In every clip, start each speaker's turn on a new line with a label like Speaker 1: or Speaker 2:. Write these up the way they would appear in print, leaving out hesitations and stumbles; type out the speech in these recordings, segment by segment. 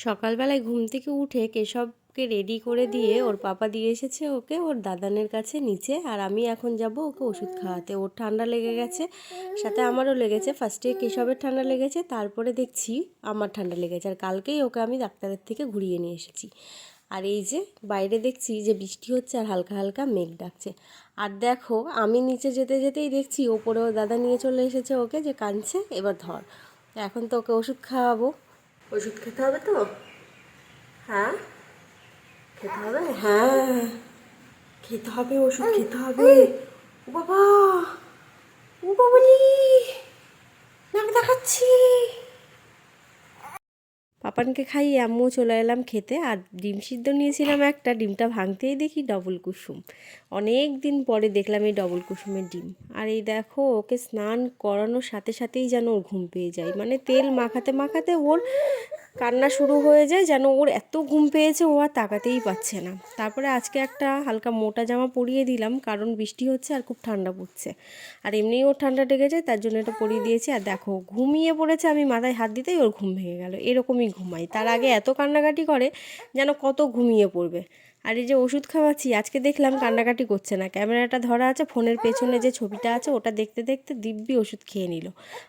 Speaker 1: সকালবেলায় ঘুম থেকে উঠে কেশবকে রেডি করে দিয়ে ওর পাপা দিয়ে এসেছে ওকে ওর দাদানের কাছে নিচে। আর আমি এখন যাব ওকে ওষুধ খাওয়াতে। ওর ঠান্ডা লেগে গেছে, সাথে আমারও লেগেছে। ফার্স্টে কেশবের ঠান্ডা লেগেছে, তারপরে দেখছি আমার ঠান্ডা লেগেছে। আর কালকেই ওকে আমি ডাক্তারের থেকে ঘুরিয়ে নিয়ে এসেছি। আর এই যে বাইরে দেখছি যে বৃষ্টি হচ্ছে আর হালকা হালকা মেঘ ডাকছে। আর দেখো আমি নিচে যেতে যেতেই দেখছি ওপরেও দাদা নিয়ে চলে এসেছে ওকে, যে কাঁদছে এবার ধর। এখন তো ওকে ওষুধ খাওয়াবো। ওষুধ খেতে হবে তো? হ্যাঁ খেতে হবে, হ্যাঁ খেতে হবে, ওষুধ খেতে হবে। ও বাবা, ও বাবালি, নাক দেখাচ্ছি। পাপানকে খাইয়ে আম্মু চলে এলাম খেতে। আর ডিম সিদ্ধ নিয়েছিলাম একটা, ডিমটা ভাঙতেই দেখি ডবল কুসুম। অনেক দিন পরে দেখলাম এই ডবল কুসুমের ডিম। আর এই দেখো ওকে স্নান করানোর সাথে সাথেই যেন ওর ঘুম পেয়ে যায়, মানে তেল মাখাতে মাখাতে ওর কান্না শুরু হয়ে যায়, যেন ওর এত ঘুম পেয়েছে ও আর তাকাতেই পাচ্ছে না। তারপরে আজকে একটা হালকা মোটা জামা পরিয়ে দিলাম, কারণ বৃষ্টি হচ্ছে আর খুব ঠান্ডা পড়ছে। আর এমনিই ওর ঠান্ডা লেগে যায়, তার জন্য এটা পরিয়ে দিয়েছি। আর দেখো ঘুমিয়ে পড়েছে, আমি মাথায় হাত দিতেই ওর ঘুম ভেঙে গেল। এরকমই ঘুমাই, তার আগে এত কান্নাকাটি করে যেন কত ঘুমিয়ে পড়বে। আর এই যে ওষুধ খাওয়াচ্ছি, আজকে দেখলাম কান্নাকাটি করছে না। ক্যামেরাটা ধরা আছে, ফোনের পেছনে যে ছবিটা আছে ওটা দেখতে দেখতে দিব্যি ওষুধ খেয়ে নিল।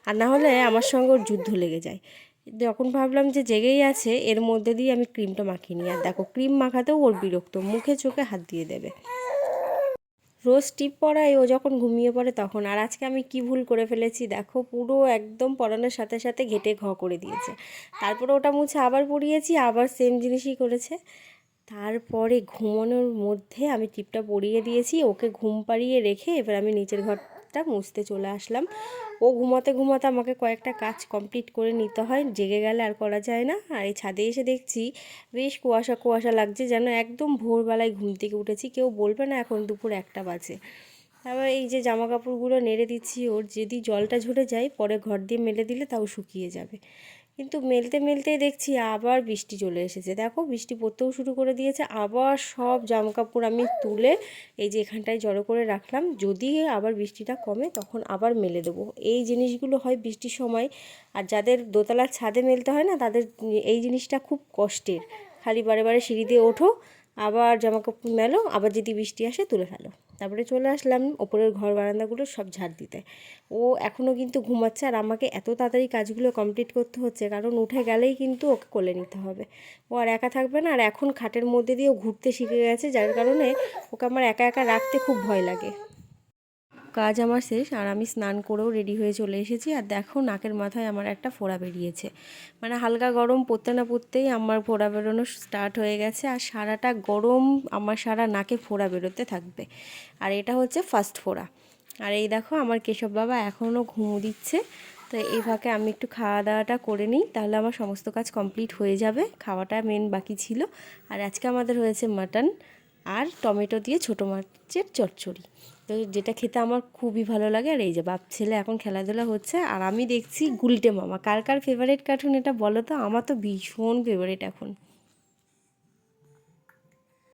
Speaker 1: আর না হলে আমার সঙ্গে ওর যুদ্ধ লেগে যায়। যখন ভাবলাম যে জেগেই আছে, এর মধ্যে দিয়ে আমি ক্রিমটা মাখিয়ে নিই। আর দেখো ক্রিম মাখাতেও ওর বিরক্ত, মুখে চোখে হাত দিয়ে দেবে। রোজ টিপ পড়াই ও যখন ঘুমিয়ে পড়ে তখন। আর আজকে আমি কি ভুল করে ফেলেছি দেখো, পুরো একদম পড়ানোর সাথে সাথে ঘেটে ঘ করে দিয়েছে। তারপরে ওটা মুছে আবার পড়িয়েছি, আবার সেম জিনিসই করেছে। তারপরে ঘুমানোর মধ্যে আমি টিপটা পরিয়ে দিয়েছি, ওকে ঘুম পাড়িয়ে রেখে এবার আমি নিচের ঘরটা মুছতে চলে আসলাম। ও ঘুমাতে ঘুমাতে আমাকে কয়েকটা কাজ কমপ্লিট করে নিতে হয়, জেগে গেলে আর করা যায় না। আর এই ছাদে এসে দেখছি বেশ কুয়াশা কুয়াশা লাগছে, যেন একদম ভোরবেলায় ঘুম থেকে উঠেছি। কেউ বলবে না এখন দুপুর 1টা বাজে। তারপর এই যে জামা কাপড়গুলো নেড়ে দিচ্ছি, ওর যদি জলটা ঝরে যায় পরে ঘর দিয়ে মেলে দিলে তাও শুকিয়ে যাবে। কিন্তু মেলতে মেলতেই দেখছি আবার বৃষ্টি চলে এসেছে। দেখো বৃষ্টি পড়তেও শুরু করে দিয়েছে। আবার সব জামাকাপড় আমি তুলে এই যে এখানটায় জড়ো করে রাখলাম, যদি আবার বৃষ্টিটা কমে তখন আবার মেলে দেবো। এই জিনিসগুলো হয় বৃষ্টির সময়। আর যাদের দোতলার ছাদে মেলতে হয় না, তাদের এই জিনিসটা খুব কষ্টের। খালি বারে বারে সিঁড়ি দিয়ে ওঠো, আবার জামাকাপড় মেলো, আবার যদি বৃষ্টি আসে তুলে ফেলো। তারপরে চলে আসলাম ওপরের ঘর বারান্দাগুলো সব ঝাড় দিতে। ও এখনও কিন্তু ঘুমাচ্ছে, আর আমাকে এত তাড়াতাড়ি কাজগুলো কমপ্লিট করতে হচ্ছে, কারণ উঠে গেলেই কিন্তু ওকে কোলে নিতে হবে। ও আর একা থাকবে না। আর এখন খাটের মধ্যে দিয়েও ঘুরতে শিখে গেছে, যার কারণে ওকে আমার একা একা রাখতে খুব ভয় লাগে। কাজ আমার শেষ, আর আমি স্নান করেও রেডি হয়ে চলে এসেছি। আর দেখো নাকের মাথায় আমার একটা ফোড়া বেরিয়েছে, মানে হালকা গরম পড়তে না পড়তেই আমার ফোড়া বেরোনো স্টার্ট হয়ে গেছে। আর সারাটা গরম আমার সারা নাকে ফোড়া বেরোতে থাকবে। আর এটা হচ্ছে ফার্স্ট ফোড়া। আর এই দেখো আমার কেশব বাবা এখনও ঘুম দিচ্ছে। তো এই ফাঁকে আমি একটু খাওয়া দাওয়াটা করে নিই, তাহলে আমার সমস্ত কাজ কমপ্লিট হয়ে যাবে। খাওয়াটা মেন বাকি ছিল। আর আজকে আমাদের হয়েছে মাটন আর টমেটো দিয়ে ছোটো মাছের চচ্চড়ি, তো যেটা খেতে আমার খুবই ভালো লাগে। আর এই যে বাপ ছেলে এখন খেলাধুলা হচ্ছে, আর আমি দেখছি গুলটে মামা। কার কার ফেভারিট কার্টুন এটা বলো তো? আমার তো ভীষণ ফেভারিট এখন।